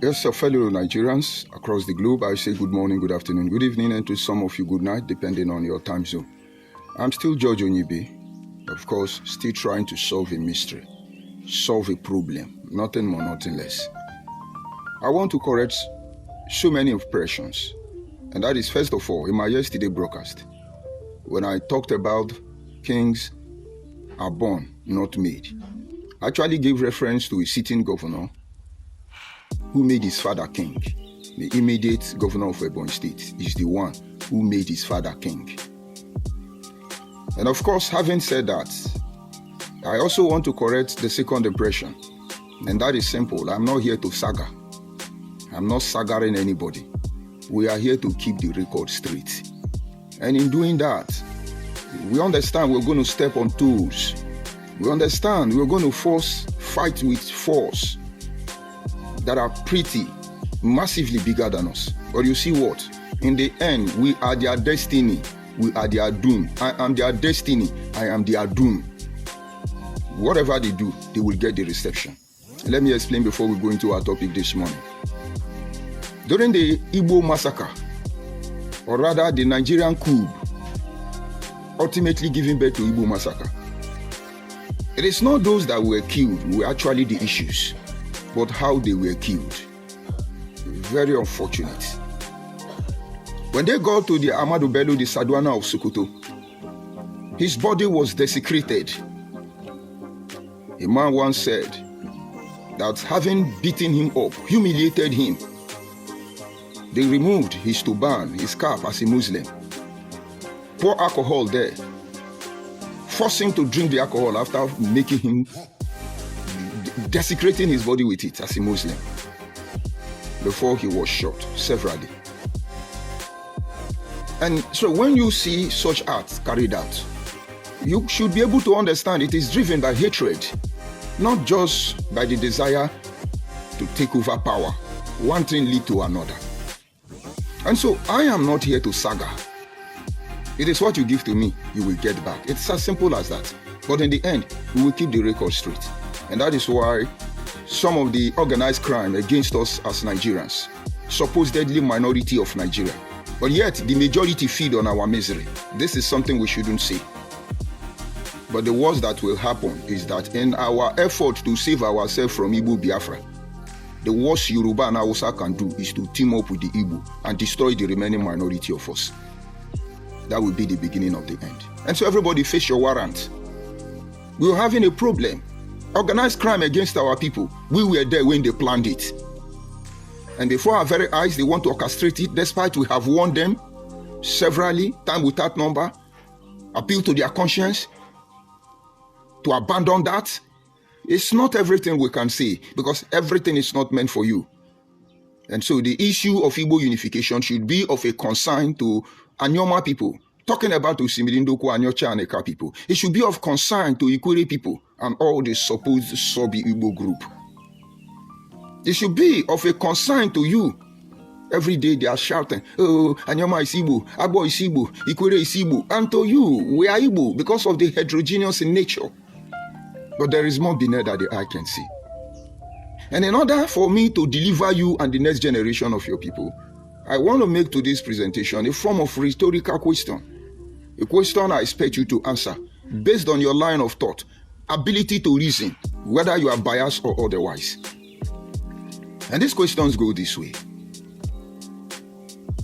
Yes, fellow Nigerians across the globe, I say good morning, good afternoon, good evening, and to some of you, good night, depending on your time zone. I'm still George Onyibe, of course, still trying to solve a mystery, solve a problem, nothing more, nothing less. I want to correct so many impressions, and that is, first of all, in my yesterday broadcast, when I talked about kings are born, not made. I actually gave reference to a sitting governor who made his father king. The immediate governor of Ebonyi State is the one who made his father king. And of course, having said that, I also want to correct the second impression. And that is simple. I'm not here to saga. I'm not sagaring anybody. We are here to keep the record straight. And in doing that, we understand we're going to step on toes. We understand we're going to fight with force that are pretty massively bigger than us. But you see what? In the end, we are their destiny. We are their doom. I am their destiny. I am their doom. Whatever they do, they will get the reception. Let me explain before we go into our topic this morning. During the Igbo massacre, or rather the Nigerian coup, ultimately giving birth to Igbo massacre, it is not those that were killed who were actually the issues, but how they were killed. Very unfortunate. When they got to the Ahmadu Bello, the Sadwana of Sokoto, his body was desecrated. A man once said that having beaten him up, humiliated him, they removed his turban, his cap as a Muslim, pour alcohol there, force him to drink the alcohol after making him, desecrating his body with it as a Muslim, before he was shot severally. And so when you see such acts carried out, you should be able to understand it is driven by hatred, not just by the desire to take over power. One thing leads to another. And so I am not here to saga. It is what you give to me, you will get back. It's as simple as that. But in the end, we will keep the record straight. And that is why some of the organized crime against us as Nigerians, supposedly minority of Nigeria, but yet the majority feed on our misery. This is something we shouldn't say. But the worst that will happen is that in our effort to save ourselves from Igbo Biafra, the worst Yoruba and Hausa can do is to team up with the Igbo and destroy the remaining minority of us. That will be the beginning of the end. And so everybody face your warrant. We are having a problem. Organized crime against our people. We were there when they planned it. And before our very eyes, they want to orchestrate it, despite we have warned them severally, time without number, appeal to their conscience, to abandon that. It's not everything we can say, because everything is not meant for you. And so the issue of Igbo unification should be of a concern to Anyoma people. Talking about Osimiri-Ndoku, Anyocha, and Eka people. It should be of concern to Ikwere people and all the supposed Sobi Igbo group. It should be of a concern to you. Every day they are shouting, oh, Anyoma is Igbo, Agbo is Igbo, Ikwere is Igbo. And to you, we are Igbo because of the heterogeneous in nature. But there is more beneath that the eye can see. And in order for me to deliver you and the next generation of your people, I want to make to this presentation a form of rhetorical question. A question I expect you to answer based on your line of thought, ability to reason, whether you are biased or otherwise. And these questions go this way.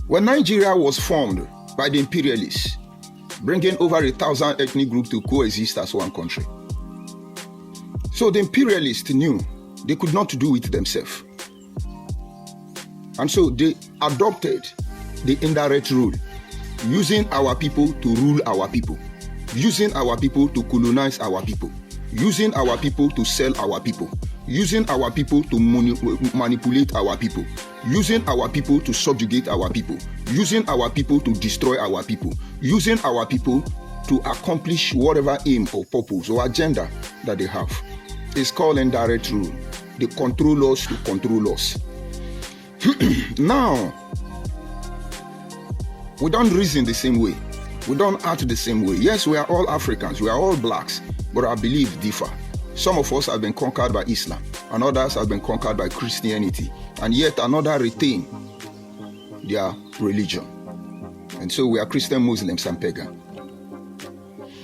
When Nigeria was formed by the imperialists, bringing over 1,000 ethnic groups to coexist as one country. So the imperialists knew they could not do it themselves. And so they adopted the indirect rule, using our people to rule our people, using our people to colonize our people, using our people to sell our people, using our people to manipulate our people, using our people to subjugate our people, using our people to destroy our people, using our people to accomplish whatever aim or purpose or agenda that they have. It's called indirect rule. They control us to control us. Now, we don't reason the same way. We don't act the same way. Yes, we are all Africans. We are all blacks. But our beliefs differ. Some of us have been conquered by Islam. and others have been conquered by Christianity, and yet another retain their religion. And so we are Christian, Muslims, and pagan.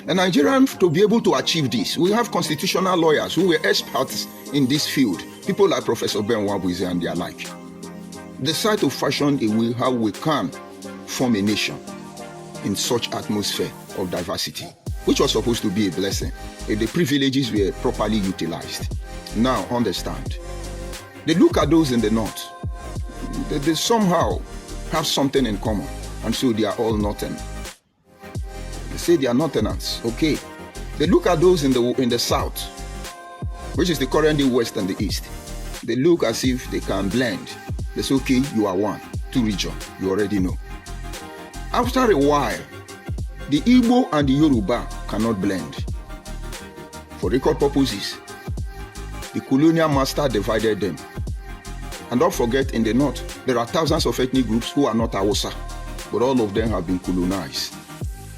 And Nigerians, to be able to achieve this, we have constitutional lawyers who were experts in this field, people like Professor Ben Wabuize and their like. Decide to fashion a way how we can form a nation in such atmosphere of diversity, which was supposed to be a blessing if the privileges were properly utilized. Now understand, they look at those in the north, they somehow have something in common, and so they are all northern. They say they are northerners, okay. They look at those in the south, which is the current west and the east. They look as if they can blend. They say, okay, you are one, two regions, you already know. After a while, the Igbo and the Yoruba cannot blend. For record purposes, the colonial master divided them. And don't forget, in the north, there are thousands of ethnic groups who are not Hausa, but all of them have been colonized.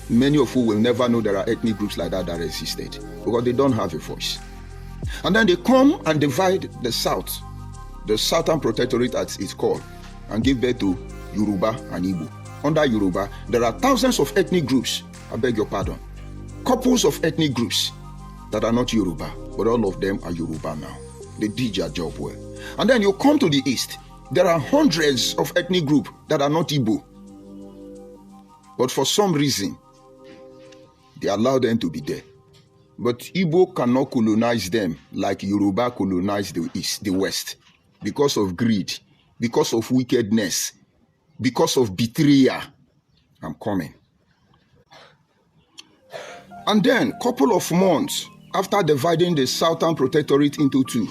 Many of who will never know there are ethnic groups like that existed, because they don't have a voice. And then they come and divide the south, the Southern Protectorate as it's called, and give birth to Yoruba and Igbo. Under Yoruba, there are thousands of ethnic groups, I beg your pardon, couples of ethnic groups that are not Yoruba, but all of them are Yoruba now. They did their job well. And then you come to the east, there are hundreds of ethnic groups that are not Igbo. But for some reason, they allow them to be there. But Igbo cannot colonize them like Yoruba colonized the east, the west, because of greed, because of wickedness, because of betrayal. I'm coming. And then, couple of months after dividing the Southern Protectorate into two,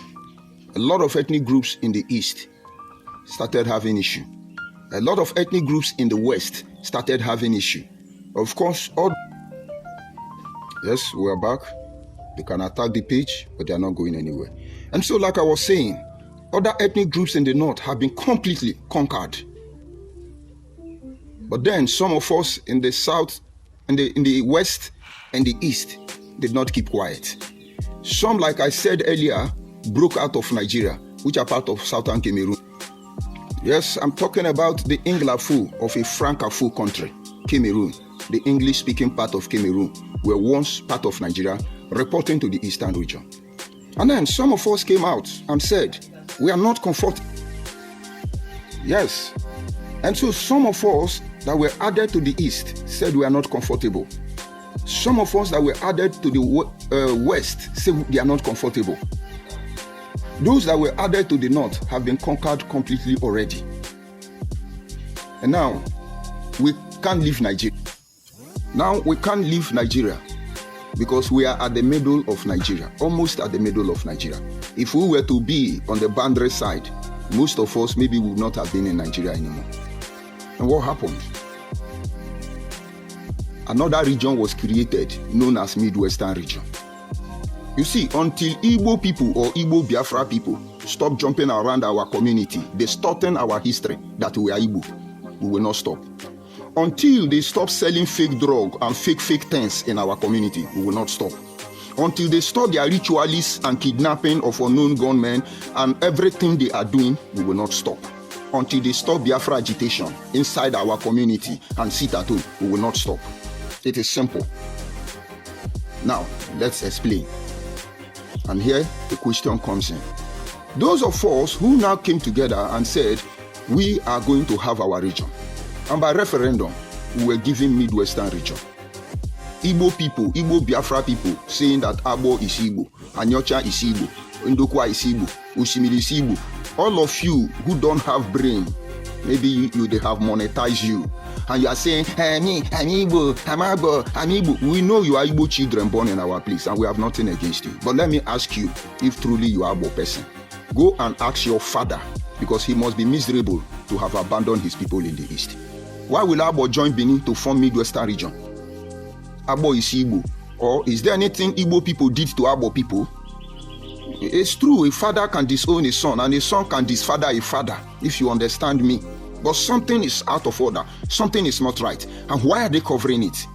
a lot of ethnic groups in the east started having issue. A lot of ethnic groups in the west started having issue. Of course, yes, we're back. They can attack the page, but they're not going anywhere. And so, like I was saying, other ethnic groups in the north have been completely conquered. But then some of us in the south, in the west and the east did not keep quiet. Some, like I said earlier, broke out of Nigeria, which are part of southern Cameroon. Yes, I'm talking about the Anglophone of a Francophone country, Cameroon. The English-speaking part of Cameroon were once part of Nigeria, reporting to the eastern region. And then some of us came out and said, we are not comfortable. Yes. And so some of us that were added to the east said we are not comfortable. Some of us that were added to the west said they are not comfortable. Those that were added to the north have been conquered completely already. And now, we can't leave Nigeria. Now, we can't leave Nigeria because we are at the middle of Nigeria, almost at the middle of Nigeria. If we were to be on the boundary side, most of us maybe would not have been in Nigeria anymore. And what happened? Another region was created known as Midwestern region. You see, until Igbo people or Igbo Biafra people stop jumping around our community, distorting our history that we are Igbo, we will not stop. Until they stop selling fake drug and fake things in our community, we will not stop. Until they stop their ritualists and kidnapping of unknown gunmen and everything they are doing, we will not stop. Until they stop Biafra agitation inside our community and sit at home, we will not stop. It is simple. Now, let's explain. And here the question comes in. Those of us who now came together and said, we are going to have our region. And by referendum, we were given Midwestern region. Igbo people, Igbo Biafra people saying that Abo is Igbo, Anyocha is Igbo, Ndokwa is Igbo, Osimiri is Igbo. All of you who don't have brain, maybe they have monetized you. And you are saying, hey, me, I'm Igbo, I'm Abo, I'm Igbo. We know you are Igbo children born in our place and we have nothing against you. But let me ask you, if truly you are Abo person, go and ask your father, because he must be miserable to have abandoned his people in the east. Why will Abo join Benin to form Midwestern region? Abo is Igbo. Or is there anything Igbo people did to Abo people? It's true, a father can disown a son and a son can disfather a father, if you understand me. But something is out of order. Something is not right. And why are they covering it?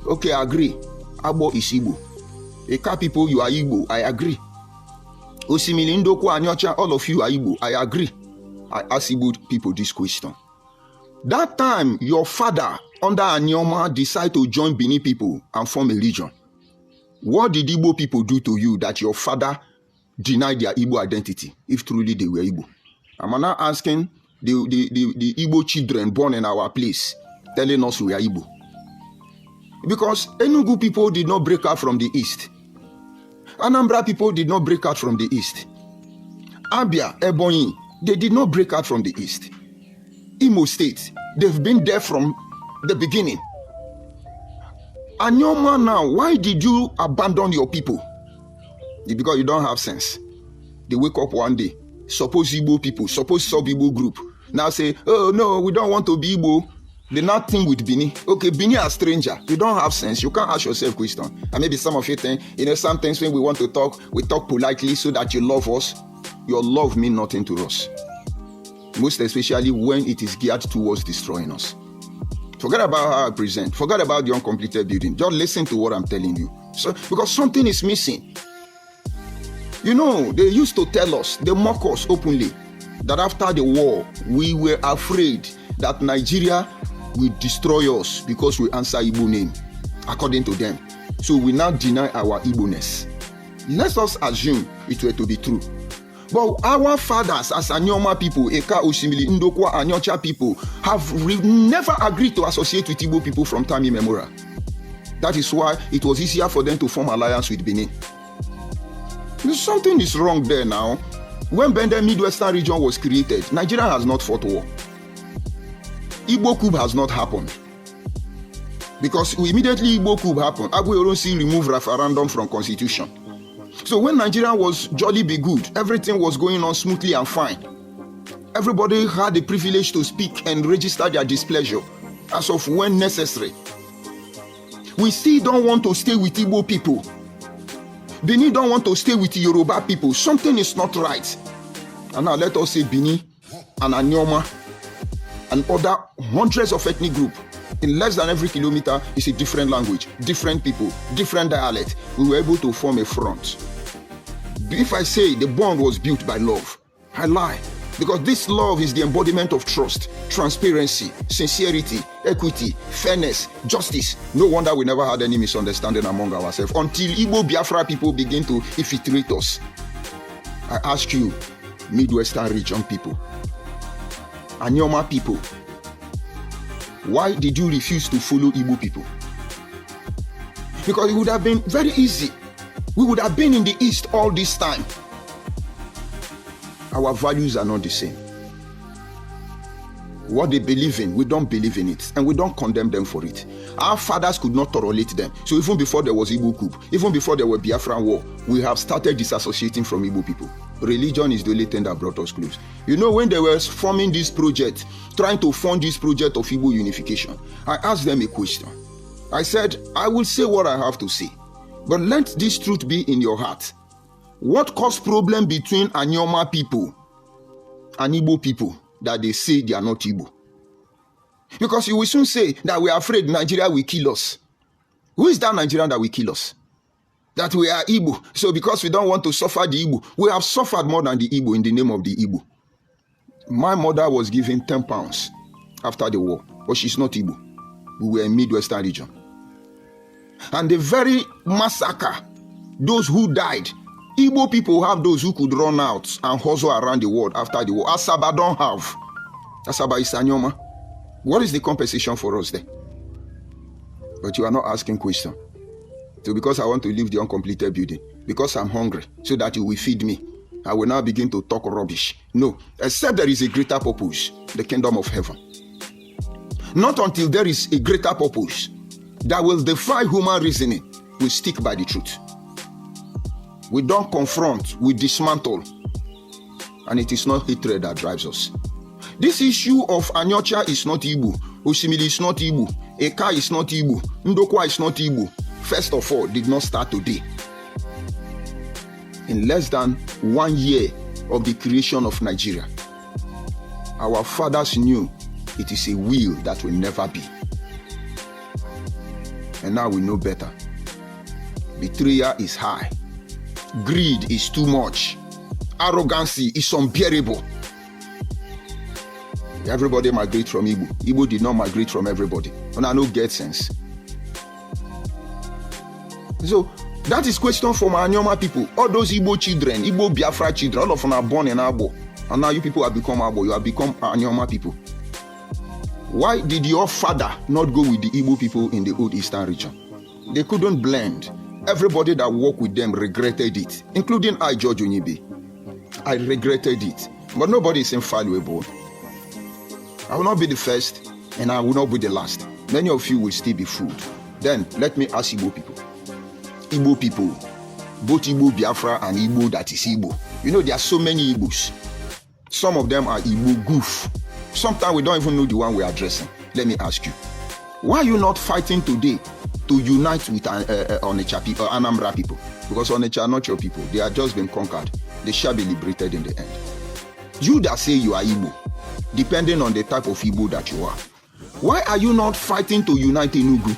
Okay, I agree. Abo is Igbo. Eka people, you are Igbo. I agree. Osimili, Ndokwa, Anyocha, all of you are Igbo. I agree. I ask Igbo people this question. That time, your father, under Anyoma, decided to join Bini people and form a region. What did Igbo people do to you that your father denied their Igbo identity, if truly they were Igbo? I'm now asking the Igbo children born in our place, telling us we are Igbo. Because Enugu people did not break out from the east. Anambra people did not break out from the east. Abia, Ebonyi, they did not break out from the east. Imo State, they've been there from the beginning. Anyoma now, why did you abandon your people? Because you don't have sense. They wake up one day, suppose Igbo people, suppose sub-Igbo group, now say, oh no, we don't want to be Igbo. They now think with Bini. Okay, Bini are stranger. You don't have sense. You can't ask yourself question. And maybe some of you think, sometimes when we want to talk, we talk politely so that you love us. Your love means nothing to us. Most especially when it is geared towards destroying us. Forget about how I present. Forget about the uncompleted building. Just listen to what I'm telling you. So, because something is missing. They used to tell us, they mock us openly, that after the war, we were afraid that Nigeria will destroy us because we answer Igbo name, according to them. So we now deny our Igbo-ness. Let us assume it were to be true. But our fathers as Anyoma people, Eka, Osimili, Ndokwa, Anyocha people, have never agreed to associate with Igbo people from time immemorial. That is why it was easier for them to form alliance with Benin. Something is wrong there now. When Bende Midwestern region was created, Nigeria has not fought war. Igbo coup has not happened. Because immediately Igbo coup happened, Agüero removed referendum from constitution. So when Nigeria was jolly be good, everything was going on smoothly and fine. Everybody had the privilege to speak and register their displeasure as of when necessary. We still don't want to stay with Igbo people. Bini don't want to stay with Yoruba people. Something is not right. And now let us say Bini and Anyoma and other hundreds of ethnic groups. In less than every kilometer is a different language, different people, different dialect. We were able to form a front. If I say the bond was built by love, I lie. Because this love is the embodiment of trust, transparency, sincerity, equity, fairness, justice. No wonder we never had any misunderstanding among ourselves until Igbo Biafra people begin to infiltrate us. I ask you, Midwestern region people, Anyoma people, why did you refuse to follow Igbo people? Because it would have been very easy. We would have been in the East all this time. Our values are not the same. What they believe in, we don't believe in it, and we don't condemn them for it. Our fathers could not tolerate them. So even before there was Igbo coup, even before there was Biafran war, we have started disassociating from Igbo people. Religion is the only thing that brought us close. When they were forming this project, trying to fund this project of Igbo unification, I asked them a question. I said, I will say what I have to say, but let this truth be in your heart. What caused problem between Anyoma people and Igbo people that they say they are not Igbo? Because you will soon say that we are afraid Nigeria will kill us. Who is that Nigerian that will kill us? That we are Igbo. So because we don't want to suffer the Igbo, we have suffered more than the Igbo in the name of the Igbo. My mother was given 10 pounds after the war, but she's not Igbo. We were in Midwestern region. And the very massacre, those who died, Igbo people have those who could run out and hustle around the world after the war. Asaba don't have. Asaba is Anyoma. What is the compensation for us there? But you are not asking question. So because I want to leave the uncompleted building, because I'm hungry, so that you will feed me, I will now begin to talk rubbish. No, except there is a greater purpose, the kingdom of heaven. Not until there is a greater purpose that will defy human reasoning, we stick by the truth. We don't confront, we dismantle. And it is not hatred that drives us. This issue of Anyocha is not Igbo, Osimili is not Igbo, Eka is not Igbo, Ndokwa is not Igbo. First of all, did not start today. In less than 1 year of the creation of Nigeria, our fathers knew it is a will that will never be. And now we know better. Betrayal is high. Greed is too much. arrogancy is unbearable. Everybody migrate from Igbo. Igbo did not migrate from everybody. And I know get sense. So that is question for my Anyoma people. All those Igbo children, Igbo Biafra children, all of them are born in Abo. And now you people have become Abo. You have become Anyoma people. Why did your father not go with the Igbo people in the old Eastern region? They couldn't blend. Everybody that worked with them regretted it, including I, George Onyibe. I regretted it. But nobody is infallible. I will not be the first, and I will not be the last. Many of you will still be fooled. Then, let me ask Igbo people. Igbo people, both Igbo Biafra and Igbo that is Igbo. You know, there are so many Igbos. Some of them are Igbo goof. Sometimes we don't even know the one we're addressing. Let me ask you. Why are you not fighting today to unite with Onitsha people, or Anambra people? Because Onitsha are not your people. They have just been conquered. They shall be liberated in the end. You that say you are Igbo, depending on the type of Igbo that you are. Why are you not fighting to unite Enugu?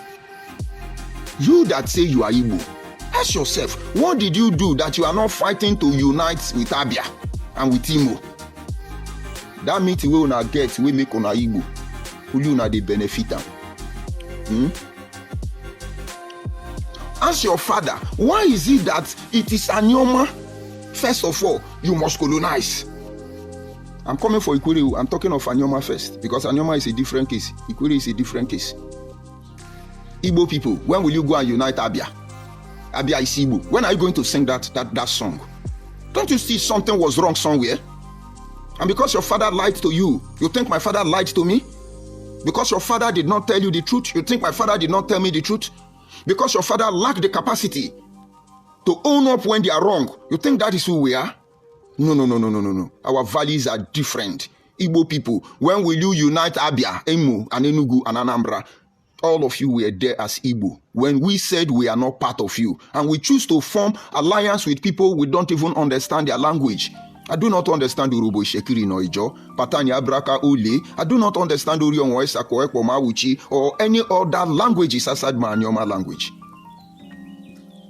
You that say you are Igbo, ask yourself, what did you do that you are not fighting to unite with Abia and with Imo? That means we will not get, we make on Igbo. Who you not the benefit? Ask your father, why is it that it is Anyoma? First of all, you must colonize. I'm coming for Ikwere. I'm talking of Anyoma first, because Anyoma is a different case. Ikwere is a different case. Igbo people, when will you go and unite Abia? Abia is Igbo. When are you going to sing that song? Don't you see something was wrong somewhere? And because your father lied to you, you think my father lied to me? Because your father did not tell you the truth, you think my father did not tell me the truth? Because your father lacked the capacity to own up when they are wrong, you think that is who we are? No. Our values are different. Igbo people, when will you unite Abia, Imo, and Enugu, and Anambra? All of you were there as Igbo. When we said we are not part of you, and we choose to form alliance with people we don't even understand their language. I do not understand Urubo Shekiri Noijo, Patanya Braka Ule. I do not understand Urion Wesako Ekpo Mawuchi or any other languages aside my Anyoma language.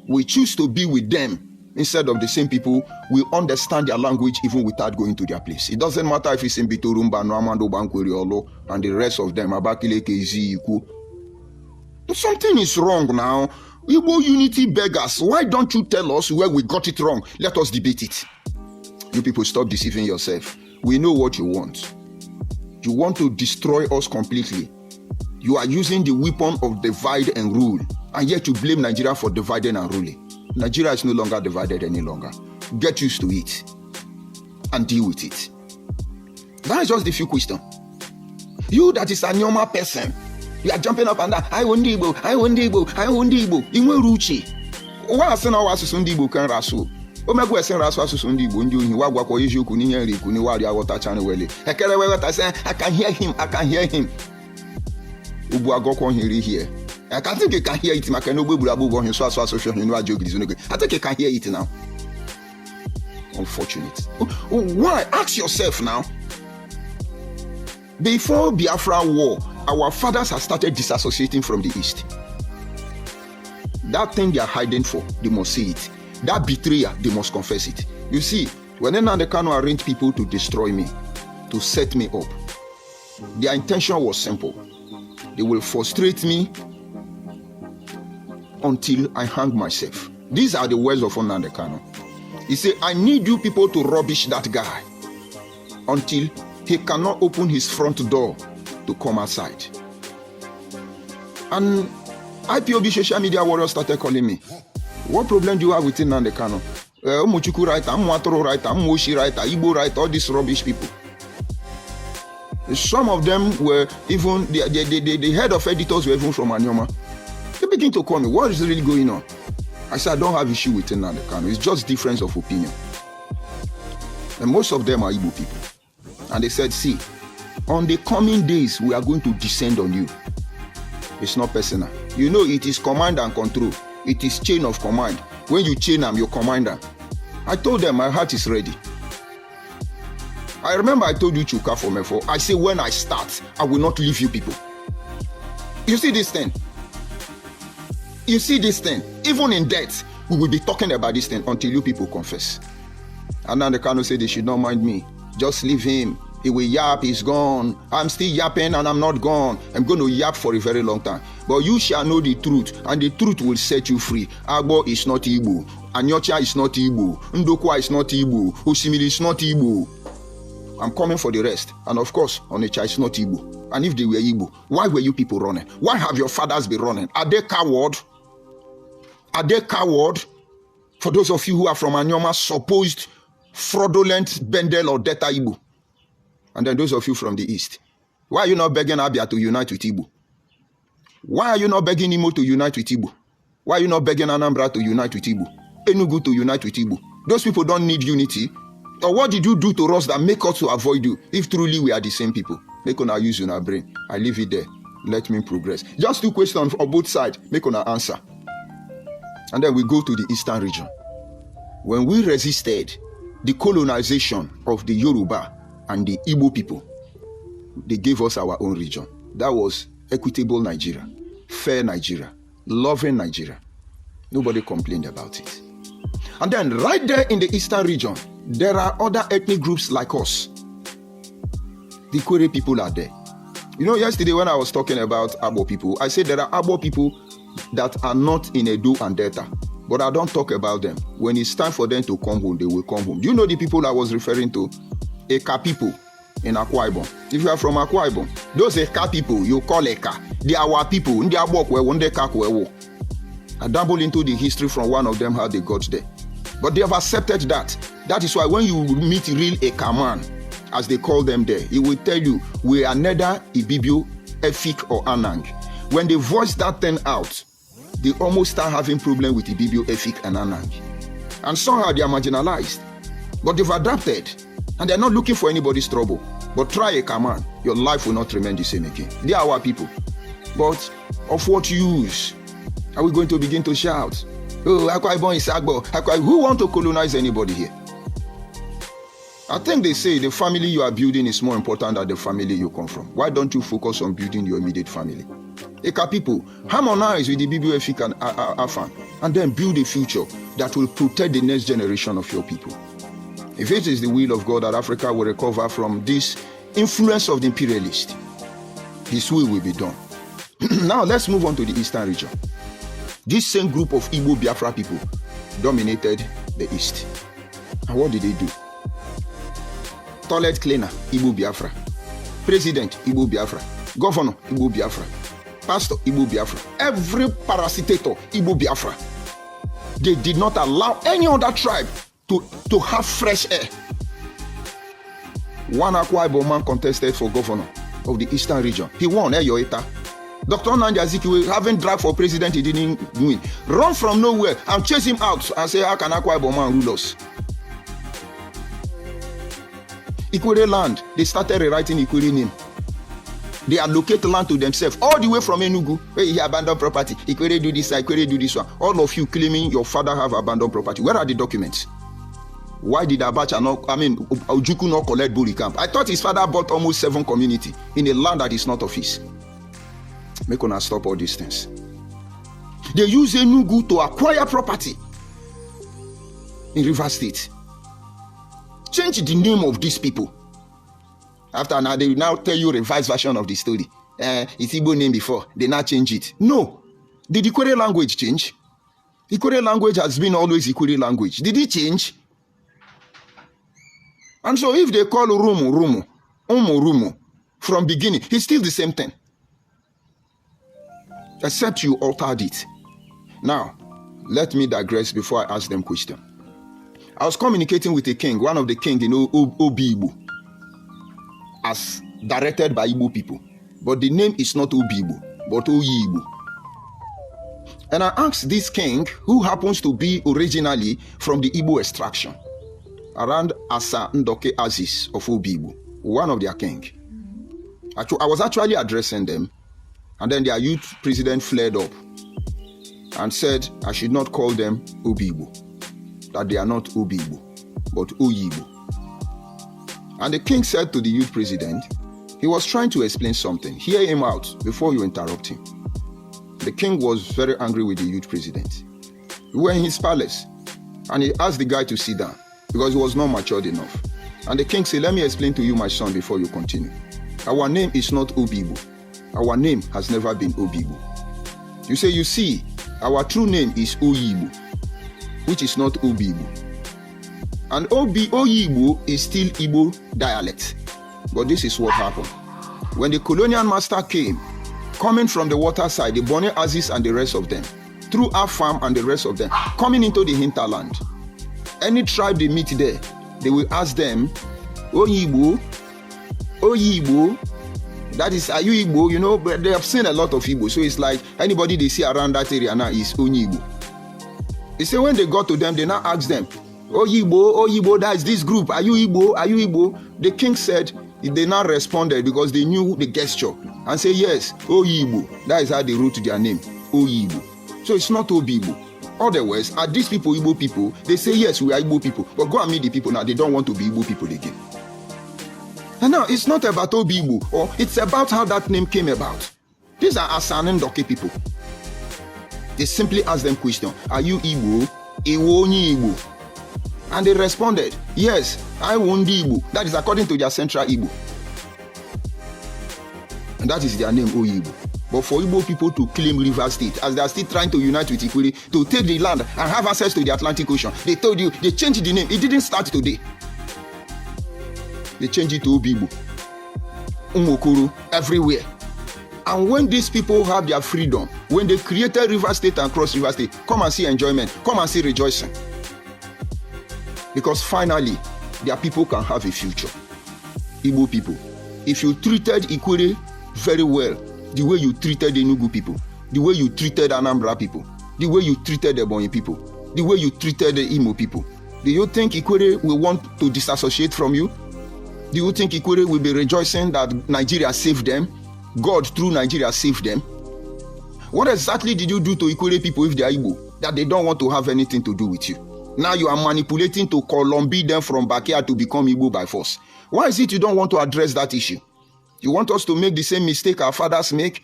We choose to be with them instead of the same people. We understand their language even without going to their place. It doesn't matter if it's in Bitorumba, Noamando Bankweriolo, and the rest of them, Abakile Kezi Iku. Something is wrong now. Igbo unity beggars, why don't you tell us where we got it wrong? Let us debate it. You people stop deceiving yourself. We know what you want. You want to destroy us completely. You are using the weapon of divide and rule, and yet you blame Nigeria for dividing and ruling. Nigeria is no longer divided any longer. Get used to it and deal with it. That is just the few questions. You that is a Anyoma person, you are jumping up and down. I want Igbo, I want Igbo, I want Igbo. Inwe ruchi. Why say now asusu ndi Igbo kan raso? O megu esen raso asusu ndi Igbo ndi ohi wa gwakọ eziokwu ni ihe nri ku ni wa ri agota channel wele. Ekele we weta say I can hear him. Ubu agokọ hiri here. I can think you can hear it. I think you can hear it now. Unfortunate. Why? Ask yourself now. Before Biafra war, our fathers have started disassociating from the East. That thing they are hiding for, they must see it. That betrayal, they must confess it. You see, when Nnamdi Kanu arranged people to destroy me, to set me up, their intention was simple. They will frustrate me until I hang myself. These are the words of Nnamdi Kanu. He said, I need you people to rubbish that guy until he cannot open his front door to come outside. And IPOB social media warriors started calling me. What problem do you have with Nnamdi Kanu? Umuchuku writer, Mwatoro writer, Mwoshi writer, Igbo writer, all these rubbish people. Some of them were even, the head of editors were even from Anyoma. They begin to call me, what is really going on? I said, I don't have issue with Nnamdi Kanu. It's just difference of opinion. And most of them are Igbo people. And they said, see, on the coming days, we are going to descend on you. It's not personal. You know, it is command and control. It is chain of command. When you chain them, you command them. I told them my heart is ready. I remember I told you Chuka for me for. I say when I start, I will not leave you people. You see this thing? You see this thing? Even in death, we will be talking about this thing until you people confess. And now the Kano say they should not mind me. Just leave him. He will yap, he's gone. I'm still yapping and I'm not gone. I'm going to yap for a very long time. But you shall know the truth, and the truth will set you free. Agbo is not Igbo. Anyocha is not Igbo. Ndokwa is not Igbo. Osimiri is not Igbo. I'm coming for the rest. And of course, Onitsha is not Igbo. And if they were Igbo, why were you people running? Why have your fathers been running? Are they coward? Are they coward? For those of you who are from Anyoma, supposed fraudulent Bendel or Delta Igbo. And then those of you from the east, why are you not begging Abia to unite with Igbo? Why are you not begging Imo to unite with Igbo? Why are you not begging Anambra to unite with Igbo? Enugu to unite with Igbo? Those people don't need unity. Or what did you do to us that make us to avoid you? If truly we are the same people, make una use your brain. I leave it there. Let me progress. Just 2 questions on both sides. Make una answer. And then we go to the eastern region. When we resisted the colonization of the Yoruba and the Igbo people, they gave us our own region. That was equitable Nigeria, fair Nigeria, loving Nigeria. Nobody complained about it. And then right there in the eastern region, there are other ethnic groups like us. The Kwere people are there. You know, yesterday when I was talking about Abo people, I said there are Abo people that are not in Edo and Delta. But I don't talk about them. When it's time for them to come home, they will come home. Do you know the people I was referring to? Eka people in Akwa Ibom. If you are from Akwa Ibom, those Eka people you call Eka, they are our people. I dabble into the history from one of them how they got there. But they have accepted that. That is why when you meet real Eka man, as they call them there, he will tell you, we are neither Ibibio, Efik or Anang. When they voice that thing out, they almost start having problem with Ibibio, Efik and Anang. And somehow they are marginalized. But they've adapted. And they're not looking for anybody's trouble. But try a command, your life will not remain the same again. They are our people. But of what use are we going to begin to shout? Oh, Akwa Ibom is Agbo. Who want to colonize anybody here? I think they say the family you are building is more important than the family you come from. Why don't you focus on building your immediate family? Eka people, harmonize with the Bibu Efik and Afan, and then build a future that will protect the next generation of your people. If it is the will of God that Africa will recover from this influence of the imperialist, His will be done. Now let's move on to the eastern region. This same group of Igbo Biafra people dominated the east. And what did they do? Toilet cleaner, Igbo Biafra. President, Igbo Biafra. Governor, Igbo Biafra. Pastor, Igbo Biafra. Every parasitator, Igbo Biafra. They did not allow any other tribe to have fresh air. One Akwa Ibom man contested for governor of the eastern region. He won, Yoeta. Dr. Nnamdi Azikiwe, having dragged for president, he didn't win. Run from nowhere and chase him out and say, how can Akwa Ibom man rule us? Ikwere land, they started rewriting Ikwere name. They allocate land to themselves all the way from Enugu. Hey, he abandoned property. Ikwere do this, Ikwere do this one. All of you claiming your father have abandoned property. Where are the documents? Why did Ojukwu not collect Buri camp? I thought his father bought almost 7 communities in a land that is not of his. Make una stop all these things. They use Enugu to acquire property in Rivers State. Change the name of these people. After now, they will now tell you a revised version of the story. It's Igbo name before. They now change it. No. Did the Ikwere language change? Ikwere language has been always Ikwere language. Did it change? And so if they call Rumu from beginning, it's still the same thing. Except you altered it. Now, let me digress before I ask them question. I was communicating with a king, one of the kings in Obi Igbo, as directed by Igbo people. But the name is not Obi Igbo, but Oyi Igbo. And I asked this king, who happens to be originally from the Igbo extraction, around Asa Ndoke Aziz of Obi Igbo, one of their king. I was actually addressing them, and then their youth president flared up and said I should not call them Obi Igbo, that they are not Obi Igbo, but Oyi Igbo. And the king said to the youth president, he was trying to explain something. Hear him out before you interrupt him. The king was very angry with the youth president. We were in his palace, and he asked the guy to sit down. because he was not matured enough. And the king said, let me explain to you, my son, before you continue. Our name is not Obi Igbo. Our name has never been Obi Igbo. You say, you see, our true name is Oyi Igbo, which is not Obi Igbo. And Oyi Igbo is still Igbo dialect. But this is what happened. When the colonial master came, coming from the water side, the Bone Aziz and the rest of them, through Afam and the rest of them, coming into the hinterland, any tribe they meet there, they will ask them, Oyi Igbo, that is, are you Igbo? You know, but they have seen a lot of Igbo, so it's like anybody they see around that area now is Oyi Igbo. They say when they got to them, they now ask them, Oyi Igbo, that is this group, are you Igbo? Are you Igbo? The king said, they now responded because they knew the gesture and say, yes, Oyi Igbo. That is how they wrote their name, Oyi Igbo. So it's not Obi Igbo. Otherwise, are these people Igbo people? They say, yes, we are Igbo people. But go and meet the people now. They don't want to be Igbo people again. And now, it's not about Obi Igbo, or it's about how that name came about. These are Asanin Doke people. They simply ask them question, are you Igbo? Iwoni Igbo. And they responded, yes, I Wondi Igbo. That is according to their central Igbo. And that is their name, Oyi Igbo. But for Igbo people to claim River State, as they are still trying to unite with Ikwere, to take the land and have access to the Atlantic Ocean, they told you, they changed the name. It didn't start today. They changed it to Obi Igbo, Umokoro, everywhere. And when these people have their freedom, when they created River State and Cross River State, come and see enjoyment, come and see rejoicing. Because finally, their people can have a future. Igbo people, if you treated Ikwere very well, the way you treated the Enugu people, the way you treated Anambra people, the way you treated the Ebonyi people, the way you treated the Imo people, do you think Ikwere will want to disassociate from you? Do you think Ikwere will be rejoicing that Nigeria saved them? God through Nigeria saved them? What exactly did you do to Ikwere people if they are Igbo, that they don't want to have anything to do with you? Now you are manipulating to Colombia them from backyard to become Igbo by force. Why is it you don't want to address that issue? You want us to make the same mistake our fathers make?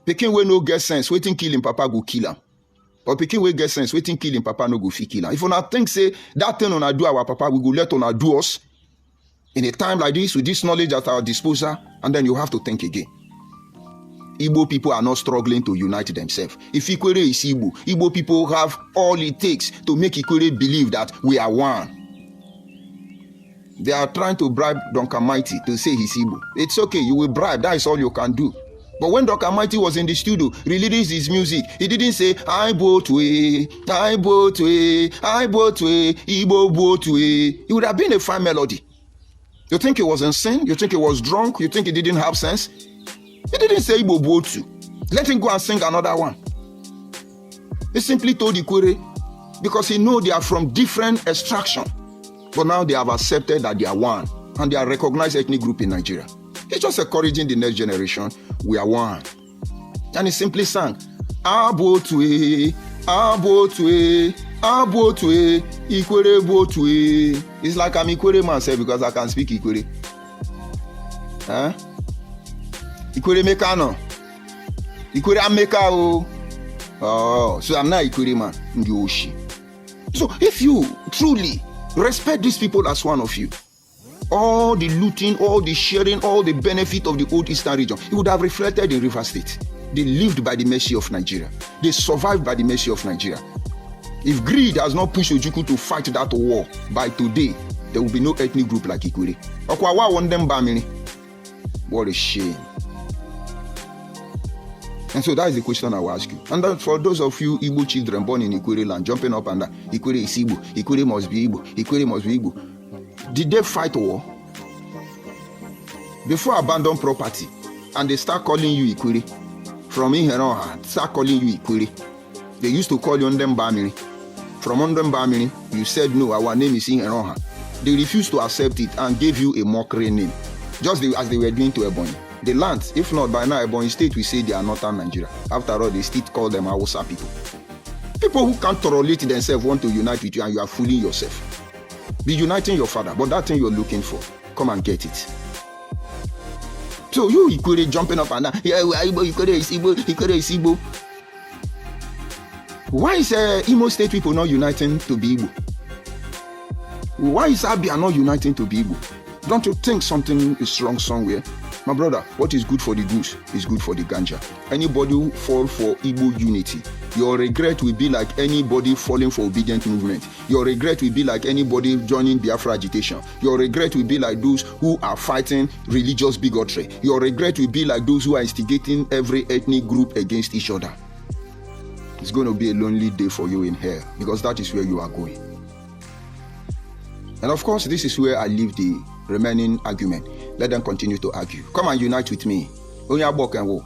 Pikin wey no get sense, waiting kill him, papa go kill him. But pikin wey get sense, waiting kill him, papa no go fit kill him. If una think say that thing una do our papa, we go let una do us in a time like this with this knowledge at our disposal, and then you have to think again. Igbo people are not struggling to unite themselves. If Ikwere is Igbo, Igbo people have all it takes to make Ikwere believe that we are one. They are trying to bribe Duncan Mighty to say he's Igbo. It's okay, you will bribe, that is all you can do. But when Duncan Mighty was in the studio, released his music, he didn't say, I both way, I both way, I both way, Igbo both way. It would have been a fine melody. You think he was insane? You think he was drunk? You think he didn't have sense? He didn't say Igbo both. Let him go and sing another one. He simply told Ikwere because he know they are from different extraction. But now they have accepted that they are one and they are recognized ethnic group in Nigeria. He's just encouraging the next generation, we are one. And he simply sang, Abotwe, Abotwe, Abotwe, Ikwere Botwe. It's like I'm Ikwere myself because I can speak Ikwere. Huh? Ikwere Mekano. Ikwere Ameka o. Oh, so I'm not Ikwere man. Ngyoshi. So if you truly respect these people as one of you, all the looting, all the sharing, all the benefit of the old Eastern region, it would have reflected in River State. They lived by the mercy of Nigeria. They survived by the mercy of Nigeria. If greed has not pushed Ojukwu to fight that war, by today, there will be no ethnic group like Ikwere. Okwawa won them bamini. What a shame. And so that is the question I will ask you. And then for those of you Igbo children born in Ikwere land, jumping up and down, Ikwere is Igbo, Ikwere must be Igbo, Ikwere must be Igbo. Did they fight war? Before abandon property, and they start calling you Ikwere. From Iheroha, start calling you Ikwere. They used to call you Ondem Bamiri. From Ondem Bamiri, you said no, our name is Iheroha. They refused to accept it and gave you a mockery name, just as they were doing to Ebonyi. The lands, if not by now, Ebonyi State, we say they are northern Nigeria. After all, they still call them Hausa people. People who can't tolerate themselves want to unite with you, and you are fooling yourself. Be uniting your father, but that thing you're looking for, come and get it. So you Ikwere jumping up and down, yeah, Ikwere is Igbo, Ikwere is Igbo. Why is Imo State people not uniting to be Igbo? Why is Abia not uniting to be Igbo? Don't you think something is wrong somewhere? My brother, what is good for the goose is good for the ganja. Anybody who fall for Igbo unity, your regret will be like anybody falling for obedient movement. Your regret will be like anybody joining Biafra agitation. Your regret will be like those who are fighting religious bigotry. Your regret will be like those who are instigating every ethnic group against each other. It's going to be a lonely day for you in hell, because that is where you are going. And of course, this is where I leave the remaining argument. Let them continue to argue. Come and unite with me. Only abok and wo.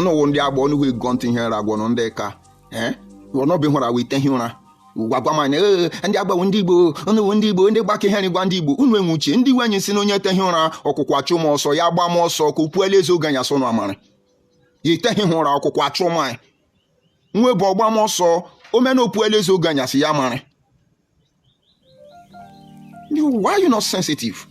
No one day abon who gone to here agwon on the car. You will not be what I will tell you now. Wagwaman, and the Abba Windibo, on the Windibo, and the Baki Henry Wandibo, Unwemuchi, and the when you see no yet Hona, or Coquachomo, so Yabamo, so Cupuelezo Ganyasono man. Ye tell him or Coquacho mine. Nwebobamo so, Omeno Puelezo Ganyas Yamane. Why are you not sensitive?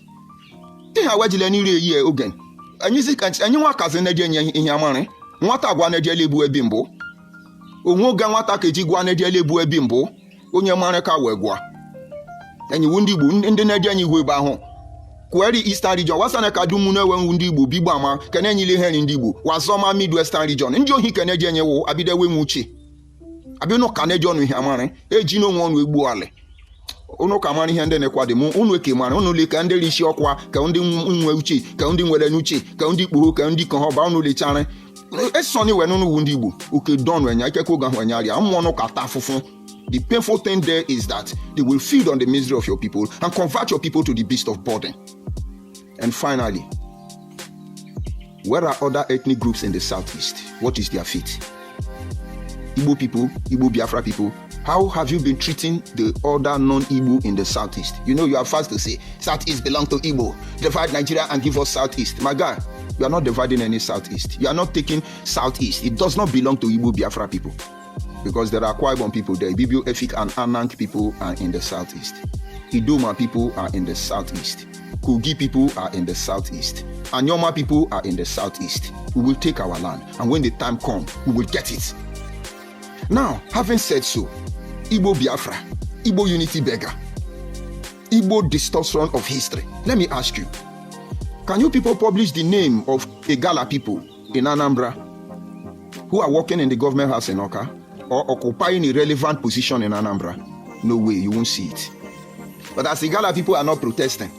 Think how you learn here again. And you see, and you want cousin in your money. What I want to do a bimbo. Umoga wata kejigwane lebu bimbo. Onye maneka wegwa. And you wundi bu in the Nadian you ba home. Query Eastern region. What's an acadumuna when wundi bu bibama? Can any hen in dibu? Wazoma Midwestern region. Enjoy he Canadian wo abide we muchi. Abino Canadian with Hamane. Ejino one we buale. Ono kamani hende ne kwade mu onwe kemana ono le ka ndeli shi okwa ka ndi nwe uchi ka ndi nwere nuchi ka ndi kpuru ka ndi kan hoba ono le chane esoni we no wundi igbo oke don we nya ikeko ga hwanya ria ammo no kata fufun. The painful thing there is that they will feed on the misery of your people and convert your people to the beast of burden. And finally, where are other ethnic groups in the southeast? What is their fate? Igbo people, Igbo Biafra people, how have you been treating the other non-Igbo in the southeast? You know, you are fast to say, southeast belong to Igbo. Divide Nigeria and give us southeast. My guy, you are not dividing any southeast. You are not taking southeast. It does not belong to Igbo Biafra people. Because there are Kwaibon people there. Ibibio, Efik, and Anang people are in the southeast. Idoma people are in the southeast. Kogi people are in the southeast. Anyoma people are in the southeast. We will take our land. And when the time comes, we will get it. Now, having said so, Igbo Biafra, Igbo unity beggar, Igbo distortion of history. Let me ask you, can you people publish the name of Igala people in Anambra who are working in the government house in Oka or occupying a relevant position in Anambra? No way, you won't see it. But as Igala people are not protesting,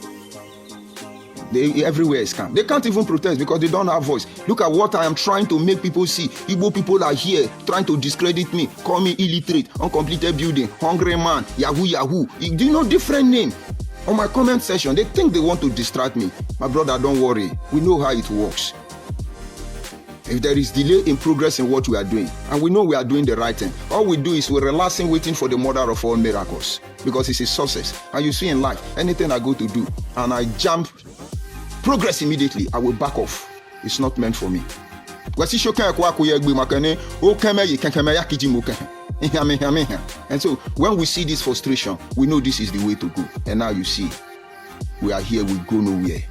they everywhere is scam. They can't even protest because they don't have voice. Look at what I am trying to make people see. Igbo people are here trying to discredit me, call me illiterate, uncompleted building, hungry man, Yahoo Yahoo. Do you know different name? On my comment section, they think they want to distract me. My brother, don't worry. We know how it works. If there is delay in progress in what we are doing, and we know we are doing the right thing, all we do is we're relaxing, waiting for the mother of all miracles, because it's a success. And you see in life, anything I go to do, and I jump progress immediately, I will back off. It's not meant for me. And so when we see this frustration, we know this is the way to go. And now you see, we are here, we go nowhere.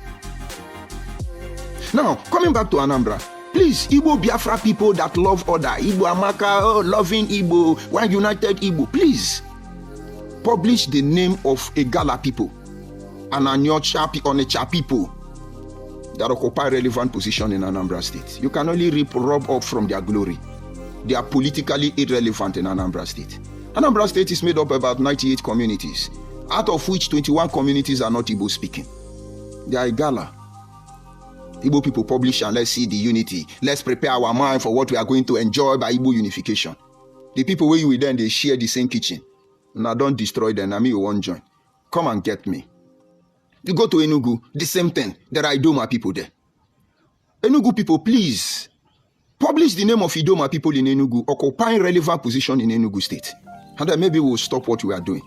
Now, coming back to Anambra, please, Igbo Biafra people that love other, Igbo Amaka, loving Igbo, one united Igbo, please publish the name of Igala people and Onitsha people that occupy relevant position in Anambra State. You can only rob up from their glory. They are politically irrelevant in Anambra State. Anambra State is made up of about 98 communities, out of which 21 communities are not Igbo speaking. They are Igala. Igbo people publish and let's see the unity. Let's prepare our mind for what we are going to enjoy by Igbo unification. The people where you will then, they share the same kitchen. Now don't destroy them. I mean you won't join. Come and get me. You go to Enugu, the same thing. There are Idoma people there. Enugu people, please publish the name of Idoma people in Enugu, occupying relevant position in Enugu State. And then maybe we'll stop what we are doing.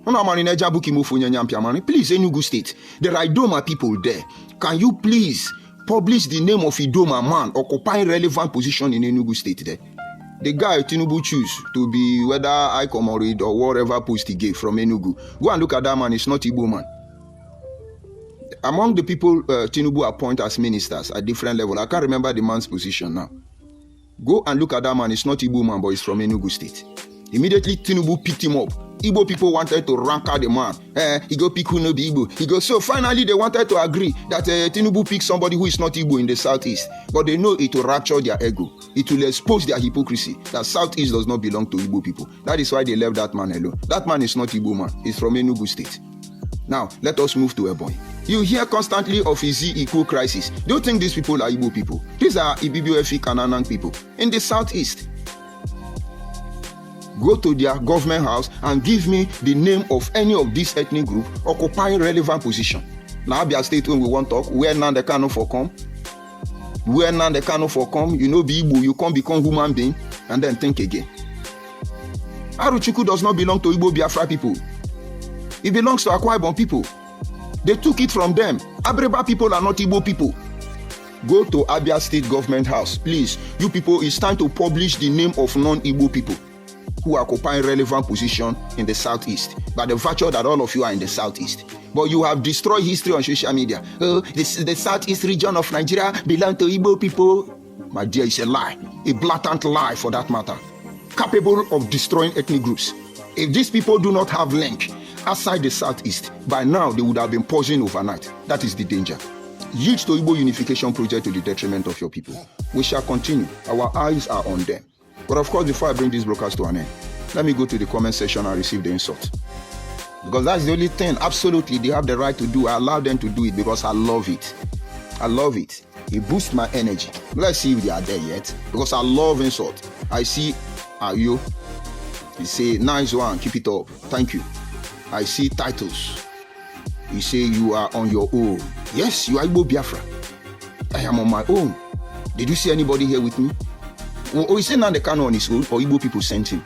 Please, Enugu State. There are Idoma people there. Can you please publish the name of Idoma man occupying relevant position in Enugu State there? The guy Tinubu choose to be whether I commemorate or whatever post he gave from Enugu. Go and look at that man, it's not Igbo man. Among the people Tinubu appoint as ministers at different level, I can't remember the man's position now. Go and look at that man, it's not Igbo man, but it's from Enugu State. Immediately Tinubu picked him up Igbo people wanted to rancor the man. He go pick who no be Igbo. He go, so finally they wanted to agree that Tinubu pick somebody who is not Igbo in the southeast. But they know it will rapture their ego. It will expose their hypocrisy that southeast does not belong to Igbo people. That is why they left that man alone. That man is not Igbo man. He's from Enugu state. Now, let us move to Ebonyi. You hear constantly of Izi Ikwo crisis. Do you think these people are Igbo people? These are Ibibio-Efi Kananang people in the southeast. Go to their government house and give me the name of any of this ethnic group occupying relevant position. Now, Abia State, when we want to talk, where Nnamdi Kanu for come? Where Nnamdi Kanu for come? You know, be Igbo, you can't become human being and then think again. Aruchukwu does not belong to Igbo Biafra people. It belongs to Akwa Ibom people. They took it from them. Abreba people are not Igbo people. Go to Abia State Government House, please. You people, it's time to publish the name of non-Igbo people who are occupying relevant position in the southeast, by the virtue that all of you are in the southeast. But you have destroyed history on social media. Oh, the southeast region of Nigeria belongs to Igbo people. My dear, it's a lie, a blatant lie for that matter, capable of destroying ethnic groups. If these people do not have link outside the southeast, by now they would have been poisoned overnight. That is the danger. Yield to Igbo unification project to the detriment of your people. We shall continue. Our eyes are on them. But of course, before I bring this broadcast to an end, let me go to the comment section and receive the insult. Because that's the only thing, absolutely, they have the right to do. I allow them to do it because I love it. I love it. It boosts my energy. Let's see if they are there yet. Because I love insult. I see Ayo. He say, nice one, keep it up. Thank you. I see titles. You say you are on your own. Yes, you are Igbo Biafra. I am on my own. Did you see anybody here with me? Or is Nnamdi Kanu on his own, or Igbo people sent him?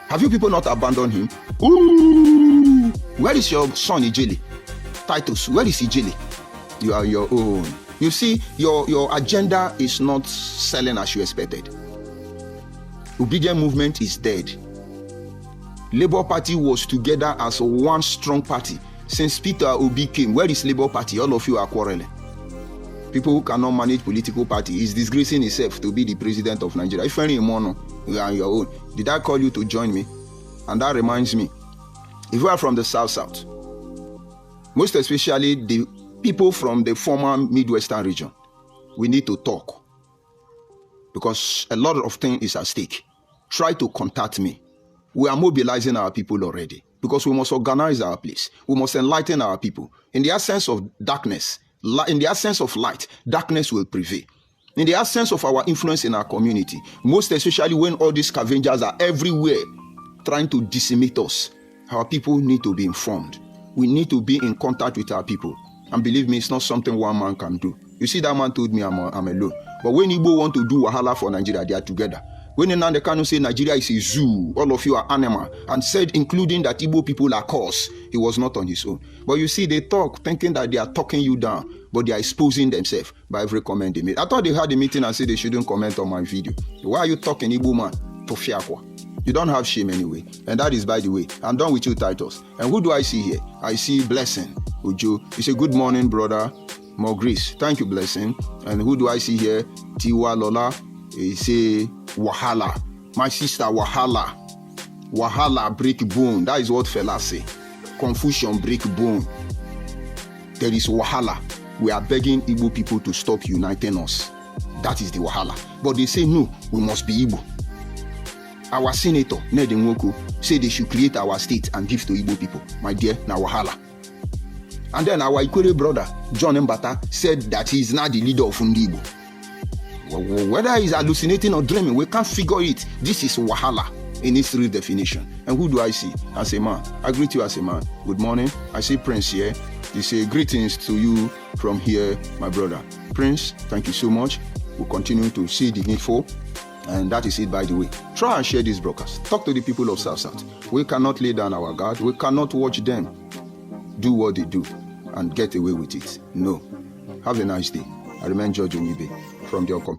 Have you people not abandoned him? Ooh, where is your son Ijele? Titus, where is Ijele? You are your own. You see, your agenda is not selling as you expected. Obedient movement is dead. Labour Party was together as one strong party. Since Peter Obi came, where is Labour Party? All of you are quarreling. People who cannot manage political party is disgracing himself to be the president of Nigeria. If any mono, you are on your own. Did I call you to join me? And that reminds me, if you are from the South, most especially the people from the former Midwestern region, we need to talk. Because a lot of things is at stake. Try to contact me. We are mobilizing our people already. Because we must organize our place. We must enlighten our people. In the absence of darkness, in the absence of light, darkness will prevail. In the absence of our influence in our community, most especially when all these scavengers are everywhere trying to decimate us, our people need to be informed. We need to be in contact with our people. And believe me, it's not something one man can do. You see, that man told me I'm alone. But when Igbo want to do wahala for Nigeria, they are together. When Nnamdi Kanu say Nigeria is a zoo, all of you are animal, and said including that Igbo people are cause, he was not on his own. But you see, they talk thinking that they are talking you down, but they are exposing themselves by every comment they made. I thought they had a meeting and said they shouldn't comment on my video. Why are you talking Igbo man to Fiakwa? You don't have shame anyway. And that is, by the way, I'm done with you, Titus. And who do I see here? I see Blessing Ujo. You say, good morning, brother. More grace. Thank you, Blessing. And who do I see here? Tiwa Lola. He say, Wahala. My sister, Wahala. Wahala break bone. That is what fellas say. Confusion break bone. There is Wahala. We are begging Igbo people to stop uniting us. That is the Wahala. But they say, no, we must be Igbo. Our senator, Ned Nwoko, say they should create our state and give to Igbo people. My dear, na Wahala. And then our Ikwere brother, John Mbata, said that he is now the leader of Ndigbo. Whether he's hallucinating or dreaming, we can't figure it. This is Wahala in its real definition. And who do I see? As a man. I greet you as a man. Good morning. I see Prince here. He say greetings to you from here, my brother. Prince, thank you so much. We'll continue to see the needful. And that is it, by the way. Try and share this broadcast. Talk to the people of South. We cannot lay down our guard. We cannot watch them do what they do and get away with it. No. Have a nice day. I remain George Onyibe from the Computer.